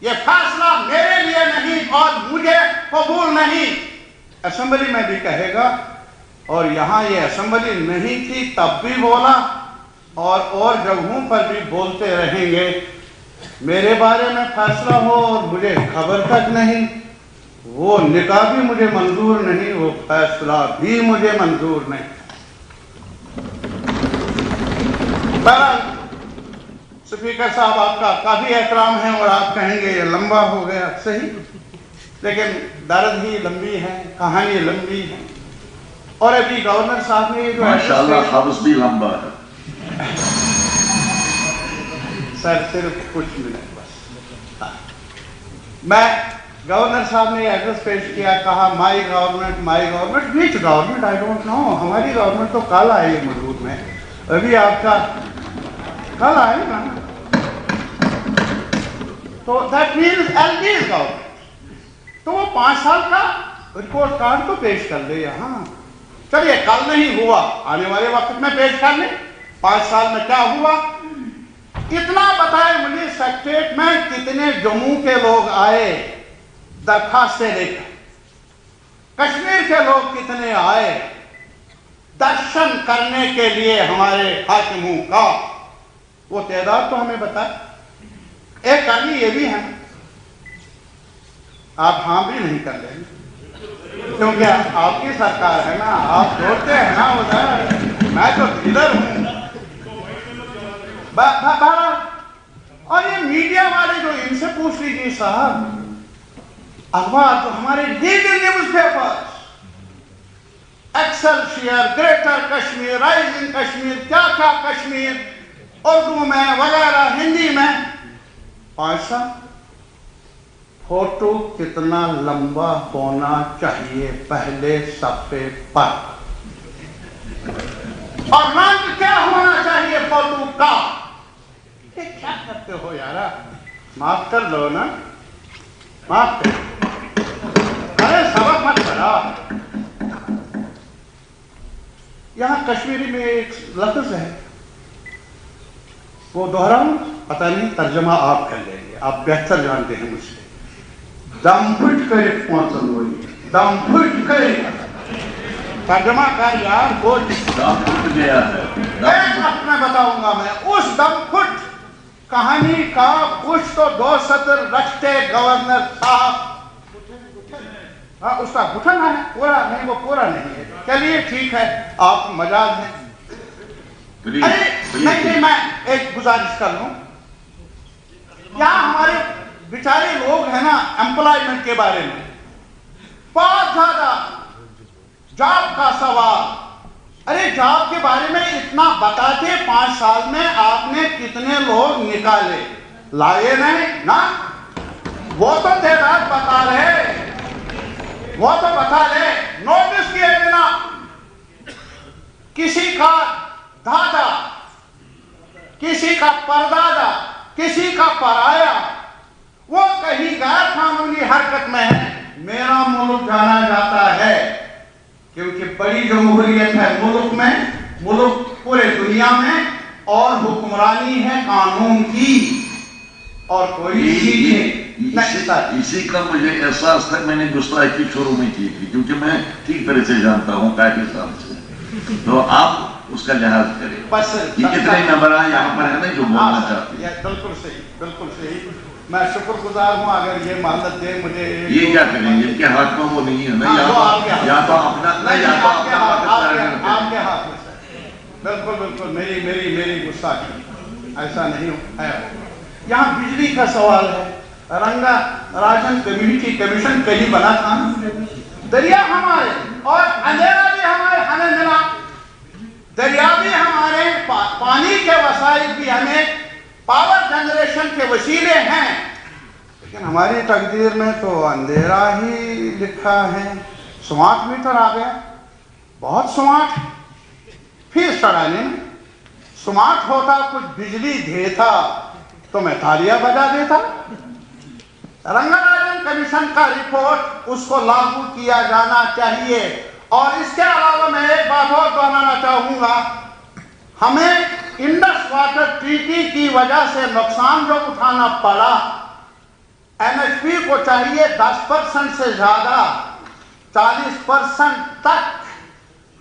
ये फैसला मेरे लिए नहीं और मुझे कबूल नहीं। असेंबली में भी कहेगा, और यहाँ ये असेंबली नहीं थी तब भी बोला, और जगहों पर भी बोलते रहेंगे। मेरे बारे में फैसला हो और मुझे खबर तक नहीं, वो निकाह भी मुझे मंजूर नहीं, वो फैसला भी मुझे मंजूर नहीं। बहरहाल स्पीकर साहब, आपका काफी एहतराम है और आप कहेंगे ये लंबा हो गया, सही, लेकिन दर्द ही लंबी है, कहानी लंबी है। और अभी गवर्नर साहब ने जो माशाअल्लाह हब्स भी लंबा है। सर सिर्फ कुछ मिनट बस। मैं गवर्नर साहब ने एड्रेस पेश किया, कहा my government, which government I don't know, हमारी गवर्नमेंट तो कल आएगी मजबूत में, अभी आपका कल आएगा, तो दैट मीन्स एलडी गवर्नमेंट। तो वो 5 साल का रिपोर्ट कार्ड तो पेश कर दे यहाँ। चलिए कल नहीं हुआ, आने वाले वक्त में पेश कर ले 5 साल में क्या हुआ। इतना बताए मुझे सेक्रेटरीट में कितने जम्मू के लोग आए दरखास्तें लेकर, कश्मीर के लोग कितने आए दर्शन करने के लिए हमारे हाकिमों का, वो तादाद तो हमें बता। एक करनी ये भी है, आप हाँ भी नहीं कर लेंगे क्योंकि आपकी सरकार है ना, आप जोड़ते हैं ना उधर, मैं तो इधर हूं। और ये मीडिया वाले जो, इनसे पूछ लीजिए साहब, अखबार तो हमारे legal newspapers, Excelsior, greater Kashmir, rising Kashmir, क्या क्या कश्मीर, उर्दू में वगैरह, हिंदी में। 5 साल फोटो कितना लंबा होना चाहिए पहले सफ़े पर, और रंग क्या होना चाहिए फोटो का। ये क्या करते हो यारा, माफ कर दो ना, माफ कर, अरे सबक मत पढ़ा। यहां कश्मीरी में एक लफ्ज है, वो दोहराऊं, पता नहीं तर्जमा आप कर लेंगे, आप बेहतर जानते हैं मुझसे। दम फुट कर पहुंचन वही, दम फुट कर, तर्जमा कर यार, वो दम फुट गया है। मैं बताऊंगा, मैं उस दम फुट कहानी का कुछ तो 2 सत्र रखते गवर्नर साहब। हाँ, उसका घुटन है, पूरा नहीं, वो पूरा नहीं है। चलिए ठीक है, आप मजाज हैं। अरे नहीं, मैं एक गुजारिश कर लूं, यहाँ हमारे बेचारे लोग हैं ना, एम्प्लॉयमेंट के बारे में बहुत ज्यादा, जॉब का सवाल। अरे जॉब के बारे में इतना बताते, 5 साल में आपने कितने लोग निकाले, लाए नहीं ना, वो तो तादाद बता रहे, वो तो बता ले। नोटिस किए बिना किसी का दादा, किसी का परदादा, किसी का पराया, वो कहीं गैर कानूनी हरकत में है, मेरा मुल्क जाना जाता है, क्योंकि बड़ी जमहूरियत है मुल्क में, मुल्क पूरे दुनिया में, और हुक्मरानी है कानून की, और कोई इसी का मुझे एहसास था। मैंने गुस्ताखी शुरू में की थी, क्योंकि मैं ठीक तरह से जानता हूँ काफी साल से, तो आप उसका लिहाज करें। बस ये कितने नंबर यहाँ पर है ना जो बोलना चाहते हैं। बिल्कुल सही, बिल्कुल सही। मैं शुक्रगुजार हूँ अगर ये मानत दे मुझे। ये क्या करेंगे, इनके हाथ में वो नहीं है ना, या तो अपना, आपके हाथ में सर, बिल्कुल बिल्कुल, मेरी गुस्ताखी, ऐसा नहीं है। यहाँ बिजली का सवाल है, रंगा राजन कम्युनिटी कमीशन कहीं बना था, दरिया हमारे और अंधेरा भी हमारे, हमें मिला, दरिया भी हमारे, पानी के वसाइल भी हमें, पावर जनरेशन के वसीले हैं, लेकिन हमारी तकदीर में तो अंधेरा ही लिखा है। स्मार्ट मीटर आ गया, बहुत स्मार्ट, फीस चढ़ाने में स्मार्ट होता, कुछ बिजली देता तो मैं तालियां बजा देता। रंगाराजन कमीशन का रिपोर्ट, उसको लागू किया जाना चाहिए। और इसके अलावा मैं एक बात और दोहराना चाहूंगा, हमें इंडस वाटर ट्रीटी की वजह से नुकसान जो उठाना पड़ा, एनएचपी को चाहिए 10% से ज्यादा 40% तक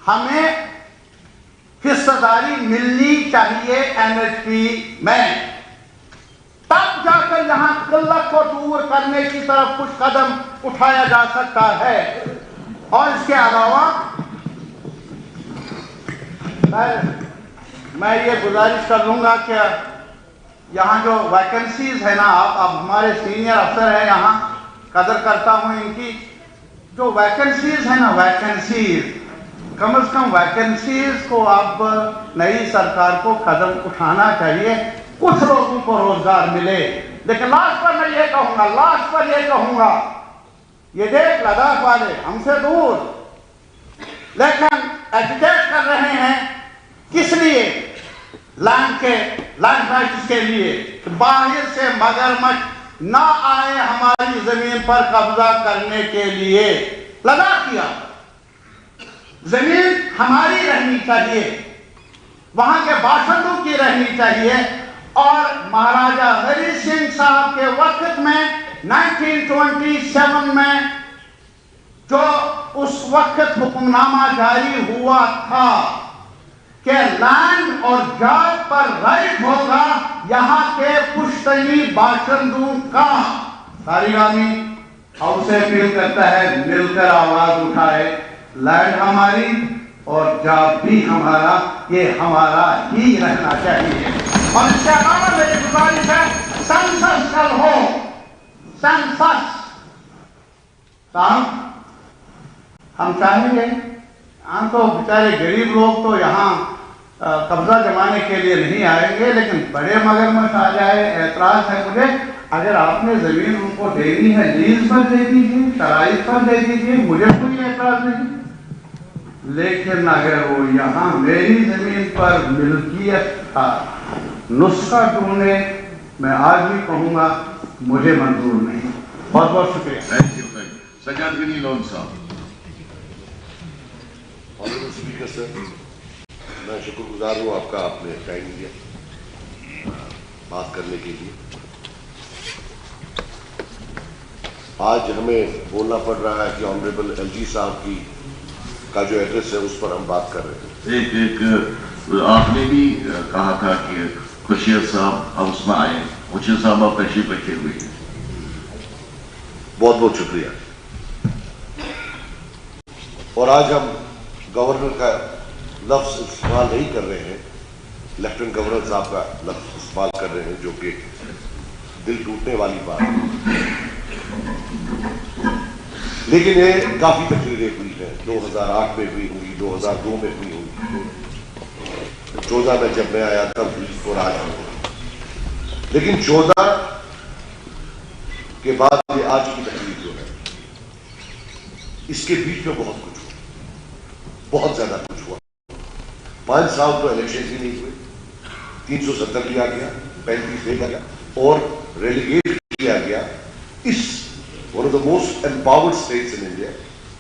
हमें हिस्सेदारी मिलनी चाहिए एनएचपी में, तब जाकर यहां किल्लत को दूर करने की तरफ कुछ कदम उठाया जा सकता है। और इसके अलावा मैं ये गुजारिश कर लूंगा कि यहाँ जो वैकेंसीज है ना, आप हमारे सीनियर अफसर हैं, यहाँ कदर करता हूँ इनकी, जो वैकेंसीज है ना, वैकेंसीज कम से कम वैकेंसीज को अब नई सरकार को कदम उठाना चाहिए, कुछ लोगों को रोजगार मिले। लेकिन लास्ट पर मैं ये कहूंगा, ये देख लद्दाख वाले हमसे दूर, लेकिन एजुकेट कर रहे हैं किस लिए? लैंड राइट्स के लिए, बाहर से मगरमच्छ ना आए हमारी जमीन पर कब्जा करने के लिए। लद्दाख किया, जमीन हमारी रहनी चाहिए, वहां के बाशिंदों की रहनी चाहिए। और महाराजा हरि सिंह साहब के वक्त में 1927 में जो उस वक्त हुक्मनामा जारी हुआ था कि लैंड और जात पर राइट होगा यहां के पुश्तनी बाशिंदों का। सारीगामी हमसे अपील करता है, मिलकर आवाज उठाए, लैंड हमारी और जात भी हमारा, ये हमारा ही रहना चाहिए। और इसके अलावा मेरी गुजारिश है, सेंसस कल हो, सेंसस हम चाहेंगे। यहाँ तो बेचारे गरीब लोग तो यहाँ कब्जा जमाने के लिए नहीं आएंगे, लेकिन बड़े मगरमच्छ आ जाए। ऐतराज है मुझे, अगर आपने जमीन उनको देनी है लीज पर दे दीजिए, शराइत पर दे दीजिए, मुझे कोई ऐतराज नहीं। लेकिन अगर वो यहाँ मेरी जमीन पर मिल्कियत का नुस्खा ढूंढे, मैं आज भी कहूंगा मुझे मंजूर नहीं। बहुत बहुत शुक्रिया। Thank you Sajad Gani Lone sahab. Honourable speaker sir, मैं शुक्रगुजार हूँ आपका, आपने टाइम दिया बात करने के लिए। आज हमें बोलना पड़ रहा है कि ऑनरेबल एलजी साहब की का जो एड्रेस है उस पर हम बात कर रहे हैं। एक आपने भी कहा था कि खुशियर साहब हाउस में आए, खुशियर साहब आप तशरीफ रखे हुए हैं। बहुत बहुत शुक्रिया। और आज हम गवर्नर का लफ्ज इस्तेमाल नहीं कर रहे हैं, लेफ्टिनेंट गवर्नर साहब का लफ्ज इस्तेमाल कर रहे हैं, जो कि दिल टूटने वाली बात है। लेकिन ये काफी तकरीरें हुई हैं, 2008 में हुई होंगी, 2002 में हुई होंगी, 14 में जब मैं आया तब हुई और आज हुई। लेकिन 14 के बाद ये आज की तकरीर जो है, इसके बीच में बहुत कुछ हुआ, बहुत ज्यादा कुछ हुआ। 5 साल तो इलेक्शन ही नहीं हुए, 370 लिया गया, 35 ले गया और रेलीगेट किया गया इस one of the most empowered states in India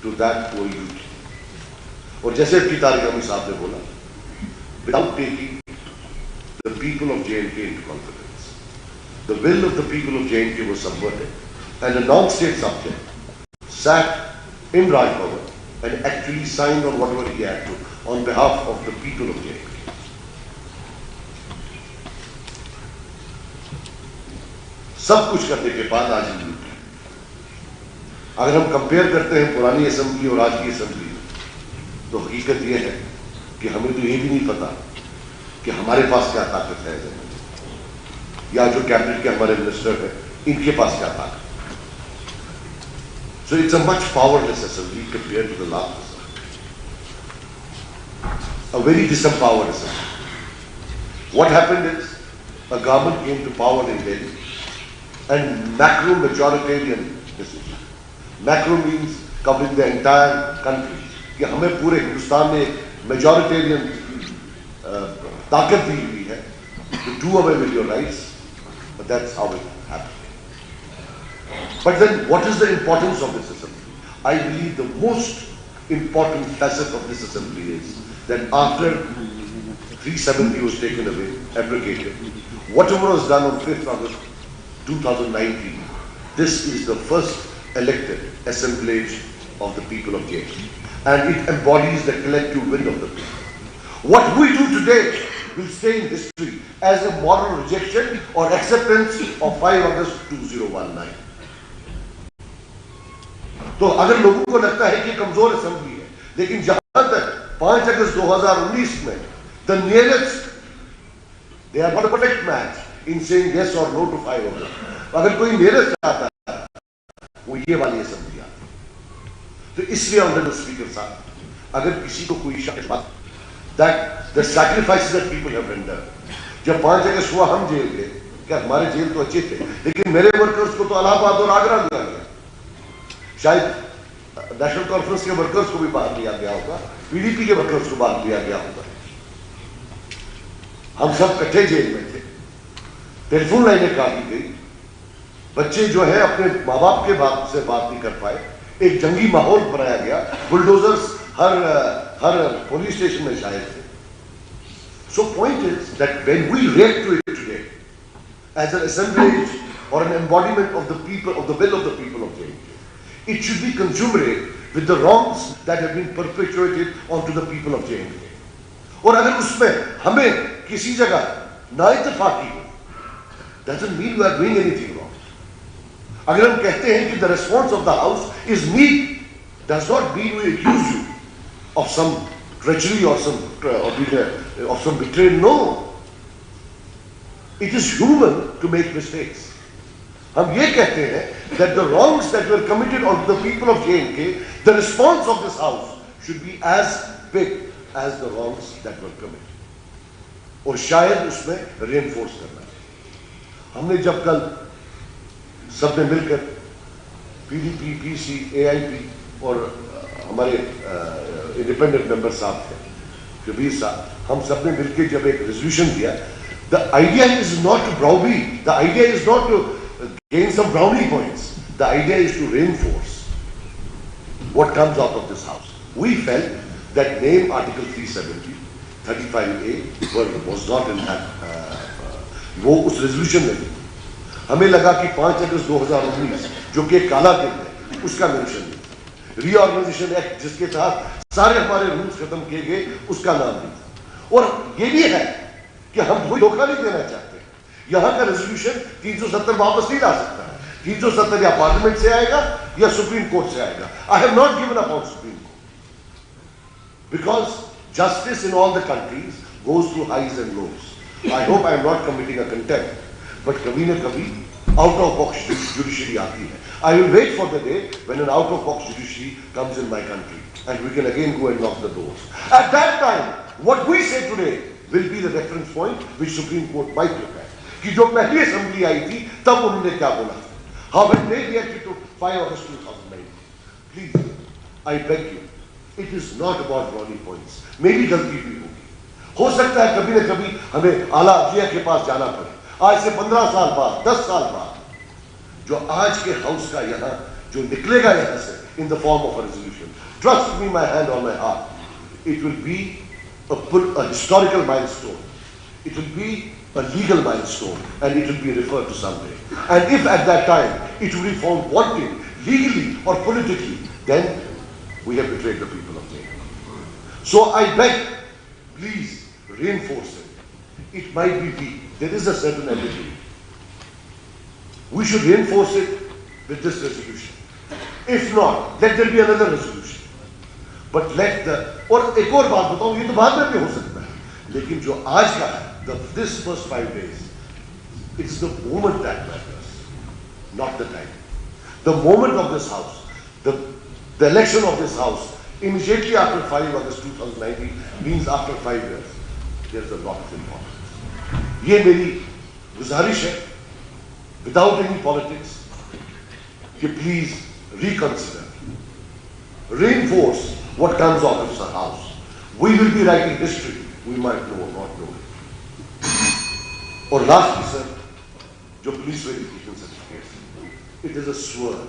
to that OUT। और जैसे की तारिगामी साहब ने बोला, without taking the people of J&K into confidence, the will of the people of J&K was subverted and a non-state subject sat in Raj Bhavan and actually signed on whatever he had to on behalf of the people of J&K। सब कुछ करने के बाद आज हम अगर हम compare करते हैं पुरानी असेंबली और आज की असेंबली, तो हकीकत यह है कि हमें तो ये भी नहीं पता कि हमारे पास क्या ताकत है, या जो कैबिनेट के हमारे मिनिस्टर हैं इनके पास क्या ताकत है। So it's a much powerless assembly compare to the last, a very disempowered assembly. What happened is a government came to power in Delhi and macro majoritarian decision. Macro means covering the entire country, कि हमें पूरे हिंदुस्तान में एक majoritarian ताकत दी हुई है to do away with your rights, but that's how it happened. But then what is the importance of this assembly? I believe the most important facet of this assembly is that after 370 was taken away, abrogated, whatever was done on 5th August 2019 This is the first elected assemblage of the people of JNK, and it embodies the collective will of the people. What we do today will stay in history as a moral rejection or acceptance of 5 August 2019. तो अगर लोगों को लगता है कि कमजोर assembly है, लेकिन जहां तक 5 अगस्त 2019 में the nearest, they are not a perfect match in saying yes or no to 5 August. अगर कोई nearest आता है, वो ये वाली असेंबली आती है। तो इसलिए ऑनरेबल स्पीकर साहब, अगर किसी को कोई शक है that the sacrifices that people have rendered, जब 5 अगस्त हुआ हम जेल गए, क्या हमारे जेल तो अच्छे थे, लेकिन मेरे वर्कर्स को तो इलाहाबाद और आगरा दिया गया, शायद नेशनल कॉन्फ्रेंस के वर्कर्स को भी बाहर लिया गया होगा, पीडीपी के वर्कर्स को बाहर लिया गया होगा। हम सब इकट्ठे जेल में थे, टेलीफोन लाइनें काटी गई, बच्चे जो है अपने माँ बाप के बाप से बात नहीं कर पाए, एक जंगी माहौल बनाया गया, बुलडोजर्स हर पुलिस स्टेशन में शायद थे। So point is that when we react to it today as an assemblage or an embodiment of the people, of the will of the people of JNK, it should be consummate with the wrongs that have been perpetuated onto the people of JNK. और अगर उसमें हमें किसी जगह नाइतफाकी हो, doesn't mean we are doing anything wrong. अगर हम कहते हैं कि the response of the house is meek, does not mean we accuse you of some treachery or some betrayal. No, it is human to make mistakes. हम ये कहते हैं that the wrongs that were committed on the people of JNK, the response of this house should be as big as the wrongs that were committed. और शायद उसमें reinforce करना चाहिए। हमने जब कल सबने मिलकर पीडीपी, पीसी, एआईपी और हमारे इंडिपेंडेंट मेंबर साहब थे, कबीर साहब, हम सबने मिलकर जब एक रेजोल्यूशन दिया, the idea is not to browbeat, the idea is not to gain some brownie points, the idea is to reinforce what comes out of this house. We felt that name Article 370, 35A was not in that, वो उस resolution में नहीं। हमें लगा कि 5 अगस्त 2019 जो कि काला दिन है, उसका मेंशन नहीं था। रीऑर्गेनाइजेशन एक्ट जिसके तहत सारे हमारे रूल्स खत्म किए गए, उसका नाम नहीं था। और ये भी है कि हम कोई धोखा नहीं देना चाहते। यहाँ का रेजोल्यूशन 370 वापस नहीं ला सकता है। 370 या पार्लियामेंट से आएगा या सुप्रीम कोर्ट से आएगा। I have not given up on Supreme Court because justice in all the countries goes through highs and lows. I hope I am not committing a contempt, but कभी न कभी out of box judiciary आती है। I will wait for the day when an out of box judiciary comes in my country and we can again go and knock the doors. At that time, what we say today will be the reference point which Supreme Court might look at. कि जो पहली assembly आई थी तब उन्होंने क्या बोला था? How when they reacted to 5 August 2009? Please, I beg you, it is not about brownie points. Maybe गलती भी होगी। हो सकता है कभी न कभी हमें आला अदलिया के पास जाना पड़े। आज से 15 साल बाद, 10 साल बाद, जो आज के हाउस का यहाँ जो निकलेगा यहाँ से in the form of a resolution, trust me, my hand on my heart, it will be a historical milestone, it will be a legal milestone, and it will be referred to someday. And if at that time it will be found wanting legally or politically, then we have betrayed the people of India. So I beg, please reinforce it. It might be weak. There is a certain ambiguity. We should reinforce it with this resolution. If not, let there be another resolution. But let the, और एक और बात बताऊं, ये तो बाद में भी हो सकता है, लेकिन जो आज का है, this first 5 days, it's the moment that matters, not the time. The moment of this house, the election of this house, immediately after 5 August 2019 means after 5 years. There's a lot of importance. ये मेरी गुजारिश है, without any politics, कि please reconsider, reinforce what comes out of the house. We will be writing history. We might know or not know it. और lastly, sir, जो police verification certificate, it is a sword.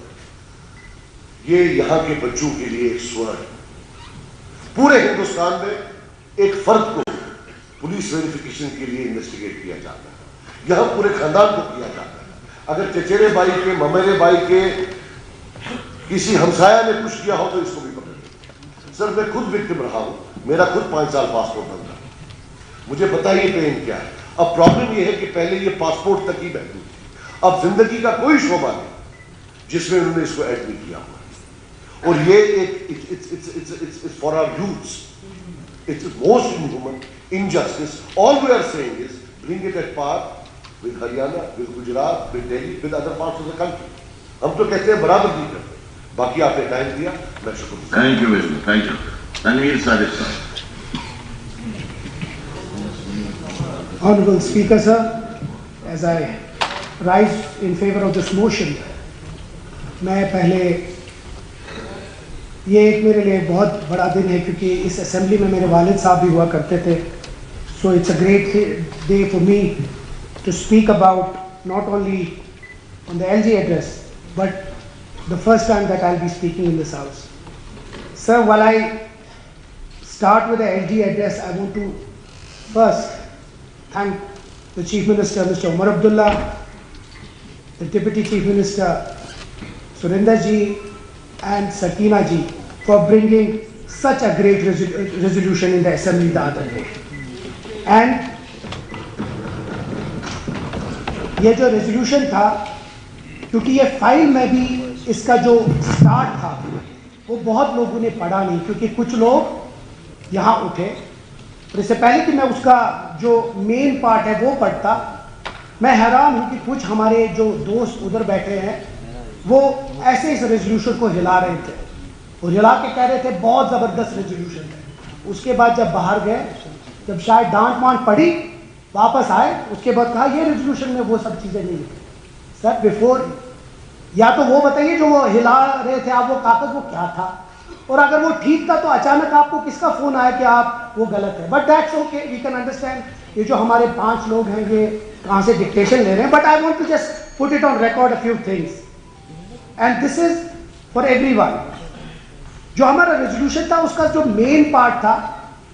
ये यहाँ के बच्चों के लिए एक sword. पूरे हिंदुस्तान में एक फर्द को पुलिस वेरिफिकेशन के लिए इन्वेस्टिगेट किया जाता है, यहाँ पूरे खानदान को किया जाता है। अगर चचेरे भाई के, ममेरे भाई के किसी हमसाया ने कुछ किया हो तो इसको भी पकड़ लो। सर मैं खुद विक्टिम रहा हूं, मेरा खुद 5 साल पासपोर्ट बंद था, मुझे पता ही पेन क्या है। अब प्रॉब्लम यह है कि पहले ये पासपोर्ट तक ही महदूद थी, अब जिंदगी का कोई शोबा नहीं जिसमें उन्होंने इसको ऐड नहीं किया हुआ। और ये एक it's for our youths, it's most inhuman injustice. All we are saying is bring it at par with Haryana, with Gujarat, with Delhi, with other parts of the country. हम तो कहते हैं बराबर नहीं करते, बाकी आपने टाइम दिया, मैं शुक्रिया। Thank you very much, thank you. Tanvir Sadiq sahab. Honorable Speaker, sir, as I rise in favor of this motion, मैं पहले ये एक मेरे लिए बहुत बड़ा दिन है क्योंकि इस असेंबली में मेरे वालिद साहब भी हुआ करते थे। So it's a great day for me to speak about not only on the LG address but the first time that I will be speaking in this house. Sir, while I start with the LG address, I want to first thank the chief minister mister Omar Abdullah, the deputy chief minister Surinder ji and Sakina ji for bringing such a great resolution in the assembly the other day. And ये जो resolution था, क्योंकि ये file में भी इसका जो start था वो बहुत लोगों ने पढ़ा नहीं, क्योंकि कुछ लोग यहाँ उठे और इससे पहले कि मैं उसका जो मेन पार्ट है वो पढ़ता, मैं हैरान हूँ कि कुछ हमारे जो दोस्त उधर बैठे हैं वो ऐसे इस रेजोल्यूशन को हिला रहे थे और हिला के कह रहे थे बहुत ज़बरदस्त रेजोल्यूशन है। उसके बाद जब बाहर गए, जब शायद डांट मांट पड़ी, वापस आए, उसके बाद कहा ये रेजोल्यूशन में वो सब चीज़ें नहीं है। सर बिफोर या तो वो बताइए जो वो हिला रहे थे आप, वो कागज वो क्या था, और अगर वो ठीक था तो अचानक आपको किसका फ़ोन आया कि आप वो गलत है। But that's okay, we can understand ये जो हमारे 5 लोग हैं ये कहाँ से डिक्टेशन ले रहे हैं। But I want to just put it on record a few things and this is for everyone. जो हमारा रेजोल्यूशन था उसका जो मेन पार्ट था,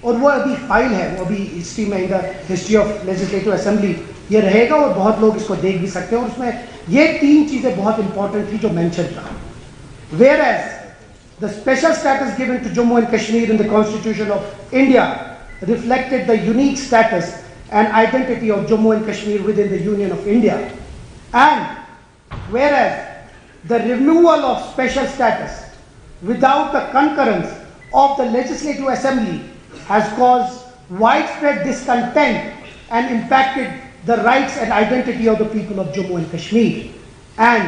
और वो अभी फाइल है, वो अभी हिस्ट्री में, in the history of legislative assembly ये रहेगा और बहुत लोग इसको देख भी सकते हैं। और उसमें ये 3 चीज़ें बहुत इंपॉर्टेंट थी जो मेंशन था। Whereas the special status given to Jammu and Kashmir in the Constitution of India reflected the unique status and identity of Jammu and Kashmir within the Union of India, and whereas the removal of special status without the concurrence of the Legislative Assembly has caused widespread discontent and impacted the rights and identity of the people of Jammu and Kashmir. And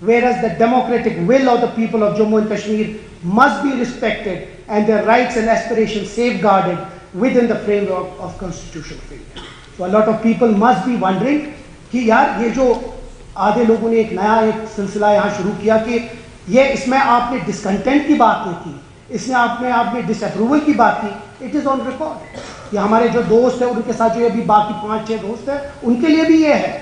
whereas the democratic will of the people of Jammu and Kashmir must be respected and their rights and aspirations safeguarded within the framework of Constitution of India. So a lot of people must be wondering कि यार ये जो आधे लोगों ने एक नया एक सिलसिला यहाँ शुरू किया कि ये इसमें आपने डिसकंटेंट की बात नहीं की, इसमें आपने डिसअप्रूवल की बात की। It is on record. ये हमारे जो दोस्त हैं उनके साथ जो अभी बाकी 5-6 दोस्त हैं उनके लिए भी ये है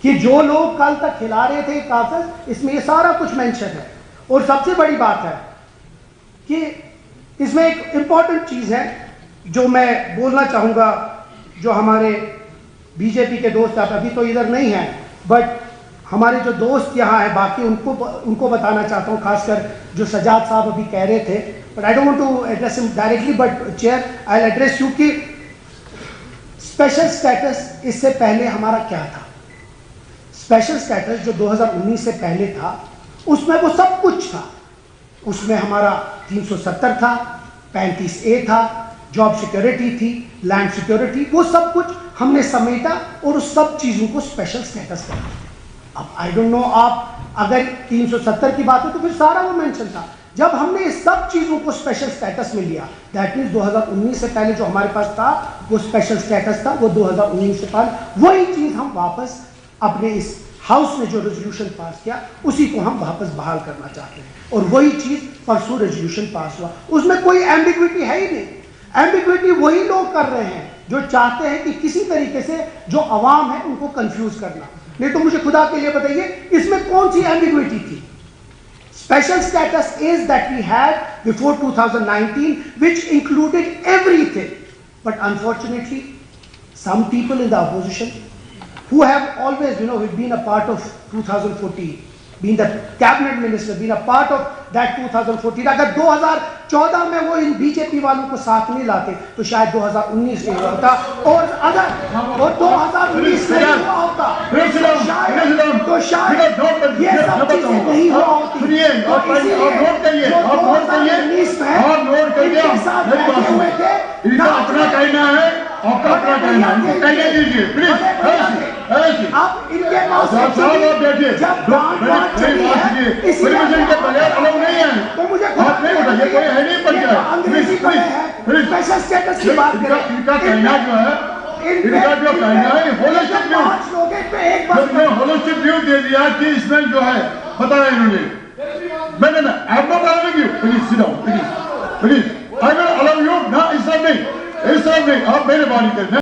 कि जो लोग कल तक खिला रहे थे कागज, इसमें ये सारा कुछ मेंशन है। और सबसे बड़ी बात है कि इसमें एक इंपॉर्टेंट चीज़ है जो मैं बोलना चाहूँगा, जो हमारे बीजेपी के दोस्त अभी तो इधर नहीं हैं, बट हमारे जो दोस्त यहाँ है बाकी उनको बताना चाहता हूँ, खासकर जो सजाद साहब अभी कह रहे थे। But I don't want to address him directly, but chair I will address you कि स्पेशल स्टेटस इससे पहले हमारा क्या था। स्पेशल स्टेटस जो 2019 से पहले था उसमें वो सब कुछ था। उसमें हमारा 370 था, 35A था, जॉब सिक्योरिटी थी, लैंड सिक्योरिटी, वो सब कुछ हमने समेटा और उस सब चीज़ों को स्पेशल स्टेटस कर दिया। अब आई डोंट नो, आप अगर 370 की बात हो तो फिर सारा वो मेंशन था। जब हमने इस सब चीज़ों को स्पेशल स्टेटस में लिया, दैट मीन्स 2019 से पहले जो हमारे पास था वो स्पेशल स्टेटस था, वो 2019 से पहले वही चीज़ हम वापस अपने इस हाउस ने जो रेजोल्यूशन पास किया उसी को हम वापस बहाल करना चाहते हैं। और वही चीज़ परसों रेजोल्यूशन पास हुआ, उसमें कोई एम्बिग्विटी है ही नहीं। एम्बिग्विटी वही लोग कर रहे हैं जो चाहते हैं कि किसी तरीके से जो अवाम है उनको कंफ्यूज करना। नहीं तो मुझे खुदा के लिए बताइए इसमें कौन सी एम्बिग्विटी थी। Special status is that we had before 2019 which included everything, but unfortunately some people in the opposition who have always, been a part of 2014, been the cabinet minister, been a part of that 2014. अगर 2014 में वो इन BJP वालों को साथ नहीं लाते तो शायद 2019 में हुआ होता, और अगर वो 2019 में हुआ होता तो शायद ये सब चीजें नहीं हुआ होती। तो इसीलिए जो 2019 में इनके साथ बैठे हुए थे, इनका अपना कहना है, आपका अपना कहना है, इनको कहने दीजिए प्लीज। अब इनके पास जब बात चली है इसीलिए के बगैर अलाउ नहीं है, तो मुझे बात नहीं उठाइए, कोई है नहीं पर जाए। अंग्रेजी में है, स्पेशल स्टेटस की बात करें। इनका कहना जो है, इनका जो कहना है होलिस्टिक व्यू, होलिस्टिक व्यू दे दिया कि इसमें जो है बताया इन्होंने। मैंने ना आई am not allowing you, please sit down, please I will allow you ना, इस तरह नहीं, आप मेरे बारी करें।